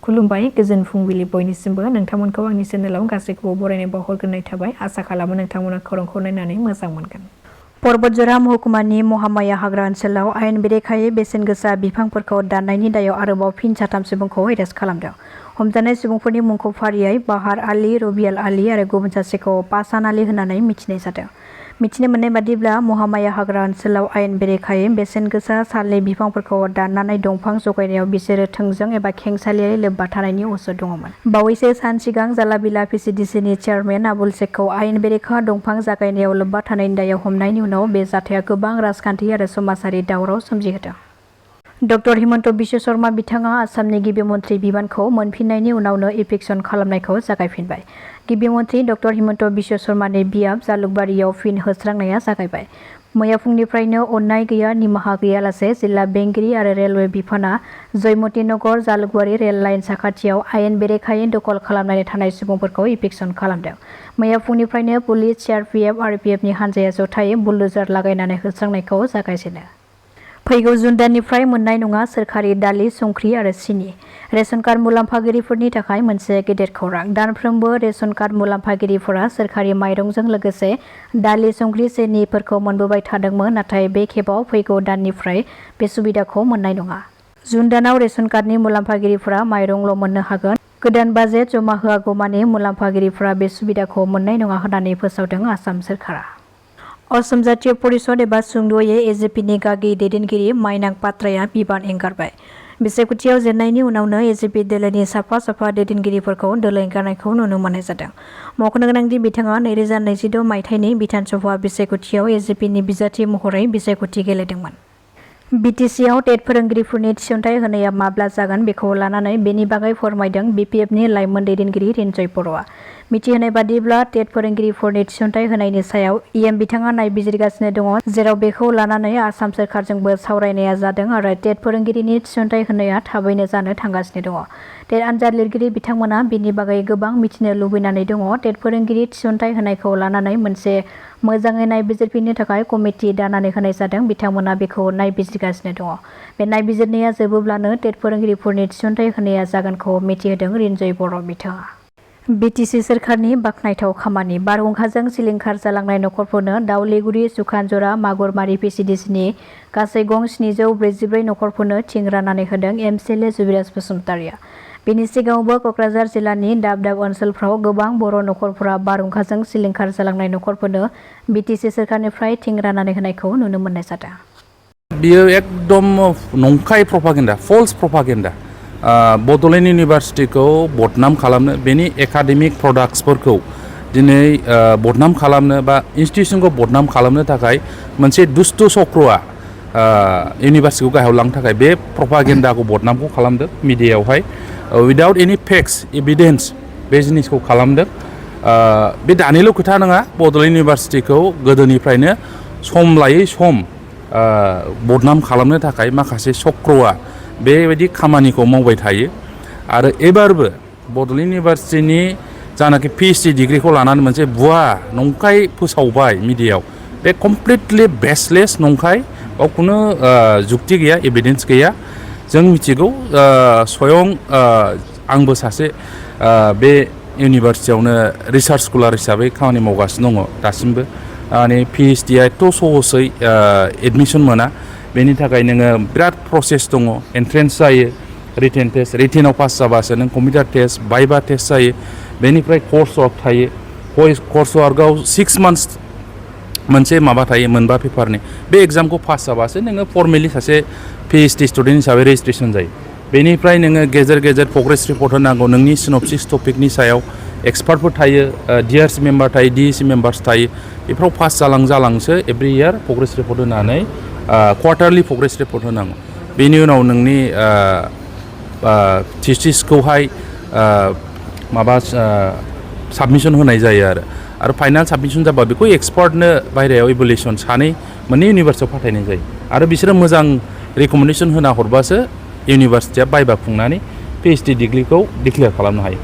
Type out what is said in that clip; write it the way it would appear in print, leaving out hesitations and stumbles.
खुलुमबाय गोजोन फुंबिलि बयनिसिमबो नोंथांमोनखौ आंनि चेनेलाव गासैखौबो बरायनाय बावहरग्रोनाय थाबाय आसा खालामो नोंथांमोना खौरांखौ नायनानै मोजां मोनगोन। पर्बतजरा महकुमानि महामाया हाग्रा ओनसोलाव आयेन बेरेखायै बेसेन गोसा बिफांफोरखौ दाननायनि दायाव आरोबाव फिन 3 सुबुंखौ एरेस्ट खालामदों। हमजानाय सुबुंफोरनि मुंखौ फारियै बाहार आली, रबियाल आली आरो गुबुन सासेखौ पासान आली होननानै मिथिनाय जादों। मिथिनो मोननाय बादिब्ला महामाया हाग्रा ओनसोलाव आयेन बेरेखायै बेसेन गोसा सालनि बिफांफोरखौ दाननानै दंफां जगायनायाव बिसोरो थोंजों एबा खेंसालियायै लोब्बा थानायनि असर दङमोन। बावैसो सान सिगां जालाबिला पिसिडिसिनि चेयारमेन आबुल शेखखौ आयेन बेरेखा दंफां जागायनायाव लोब्बा थानायनि दायाव हमनायनि उनाव बे जाथाया गोबां राजखान्थि आरो समाजारि दावराव सोमजिहोदों। डक्टर हिमन्त बिश्व शर्मा बिथाङा आसामनि गिबि मन्थ्रि बिबानखौ मोनफिननायनि उनावनो इभिक्सन खालामनायखौ जागायफिनबाय। गिबि मन्थ्रि डक्टर हिमन्त बिश्व शर्मानि बियाब जालुकबारियाव फिन होस्रांनाया जागायबाय। मैया फुंनिफ्रायनो अननाय गैया निमाहा गैयालासे जिल्ला बेंगिरि आरो रेलवे बिफाना जयमती नगर जालुकबारि रेल लाइन साखाथियाव आयेन बेरेखायै दखल खालामनानै थानाय सुबुंफोरखौ इभिक्सन खालामदों। मैया फुंनिफ्रायनो पुलिस, सिआरपिएफ, आरपिएफनि हानजाया जथायै बुलडोजार लागायनानै होस्रांनायखौ जागायजेनो। फैगौ जुन दाननिफ्राय मोननाय नङा सोरखारि दालि, संख्रि आरो सिनि। रेशन कार्ड मुलाम्फागिरिफोरनि थाखाय मोनसे गेदेर खौरां। दानफ्रोमबो रेशन कार्ड मुलाम्फागिरिफोरा सोरखारि माइरंजों लोगोसे दालि, संख्रि, सिनिफोरखौ मोनबोबाय थादोंमोन, नाथाय बे खेबाव फैगौ दाननिफ्राय बे सुबिदाखौ मोननाय नङा। जुन दानाव रेशन कार्डनि मुलाम्फागिरिफोरा माइरंल' मोननो हागोन। गोदान बाजेट जमा होआगौमानि मुलाम्फागिरिफोरा बे सुबिदाखौ मोननाय नङा होननानै फोसावदों आसाम सोरखारा। असम जातीय परिषद एबा सुंद'यै एजेपिनि गागि दैदेनगिरि माइनां पात्राया बिबान एंगारबाय। बिसायख'थियाव जेननायनि उनावनो एजेपि दोलोनि साफा दैदेनगिरिफोरखौ दोलो एंगारनायखौ नुनो मोननाय जादों। मख'नो गोनांदि बिथाङा 2026 मायथाइनि बिधान सभा बिसायख'थियाव एजेपिनि बिजाथि महरै बिसायख'थि गेलेदोंमोन। बिटिसिआव टेट फोरोंगिरिफोरनि थिसनथाइ होनाया माब्ला जागोन बेखौ लानानै बेनि बागै फोरमायदों बिपिएफनि लाइमोन दैदेनगिरि रिन्जय बर'आ। मिथिहोनाय बादिब्ला टेट फोरोंगिरिफोरनि थिसनथाइ होनायनि सायाव इएम बिथाङा नायबिजिरगासिनो दङ, जेराव बेखौ लानानै आसाम सोरखारजोंबो सावरायनाया जादों आरो टेट फोरोंगिरिनि थिसनथाइ होनाया थाबैनो जानो थांगासिनो दङ। टेट आनजाद लिरगिरि बिथांमोना बेनि बागै गोबां मिथिनो लुबैनानै दङ। टेट फोरोंगिरि थिसनथाइ होनायखौ लानानै मोनसे मोजाङै नायबिजिरफिननो थाखाय कमिटि दानानै होनाय जादों। बिथांमोना बेखौ नायबिजिरगासिनो दङ। बे नायबिजिरनाया जोबोब्लानो टेट फोरोंगिरिफोरनि थिसनथाइ होनाया जागोनखौ मिथिहोदों रिन्जय बर' बिथाङा। बिटिसि सोरखारनि बाखनायथाव खामानि। बारहुंखाजों सिलिंखार जालांनाय नखरफोरनो दावलिगुरि, सुखानजरा, मागुरमारि पिसिडिसिनि गासै गं 744 नखरफोरनो थिं राननानै होदों एमसिएलए जुबिराज बसुमतारिया। बेनि सिगाङावबो कक्राझार जिल्लानि दाब दाब ओनसोलफ्राव गोबां बर' नखरफोरा बारहुंखाजों सिलिंखार जालांनाय नखरफोरनो बिटिसि सोरखारनिफ्राय थिं राननानै होनायखौ नुनो मोननाय जादों। बियो एकदम नंखाय प्रपागेन्डा, फल्स प्रपागेन्डा। बड'लेण्ड इउनिभारसिटिखौ बदनाम खालामनो, बेनि एकाडेमिक प्रडाक्ट्सफोरखौ दिनै बदनाम खालामनो बा इन्स्टिटिउसनखौ बदनाम खालामनो थाखाय मोनसे दुष्ट चक्रआ इउनिभारसिटिखौ गाहायाव लांनो थाखाय बे प्रपागेन्डाखौ बदनामखौ खालामदों मिडियायावहाय उइदाउट एनि फेक्टस एभिडेन्स बे जिनिसखौ खालामदों। बे दानिल' खोथा नङा, बड'लेण्ड इउनिभारसिटिखौ गोदोनिफ्रायनो सम लायै सम बदनाम खालामनो थाखाय माखासे चक्रआ बेबायदि खामानिखौ मावबाय थायो आरो एबारबो बड'लेण्ड इउनिभारसिटिनि जानाखि पिएइचडि डिग्रिखौ लानानै मोनसे भुवा नंखाय फोसावबाय मिडियायाव, बे कमप्लिटलि बेसलेस नंखाय, बाव खुनु जुक्ति गैया, एभिडेन्स गैया। जों मिथिगौ स्वयं आंबो सासे बे इउनिभारसिटियावनो रिसार्च स्कलार हिसाबै खामानि मावगासिनो दङ दासिमबो। माने पिएइचडिआ एथ' सहसै एडमिसन मोना, बेनि थाखाय नोङो बिराद प्रसेस दङ। एन्ट्रेन्स जायो, रिटेन टेस्ट, रिटेनाव पास जाबासो नों कम्पिउटार टेस्ट, भाइभा टेस्ट जायो, बेनिफ्राय कर्स वार्क थायो। कर्स वार्कआव 6 मान्थ्स मोनसे माबा थायो, मोनबा पेपारनि। बे एग्जामखौ पास जाबासो नोङो फर्मेलि सासे पिएइचडि स्टुडेन्ट हिसाबै रेजिस्ट्रेसन जायो। बेनिफ्राय नोङो गेजेर गेजेर प्रग्रेस रिपर्ट होनांगौ, नोंनि सिनopसिस टपिकनि सायाव एक्सपार्टफोर थायो, डिआरसि मेम्बार थायो, डिइसि मेम्बार्स थायो। बेफोराव पास जालांसो एभ्रि इयार प्रग्रेस रिपर्ट होनानै क्वार्टारलि प्रग्रेस रिपर्ट होनांगौ। बेनि उनाव नोंनि थिसिसखौहाय माबा साबमिसन होनाय जायो आरो फाइनाल साबमिसन जाबा बेखौ एक्सपार्टनो बायह्रायाव इभुलेसन मोननै इउनिभारसिटियाव फाथायनाय जायो आरो बिसोरो मोजां रिकमेन्डेसन होना हरबासो इउनिभारसिटिया भाइभा खुंनानै पिएइचडि डिग्रिखौ डिक्लेयार खालामनो हायो।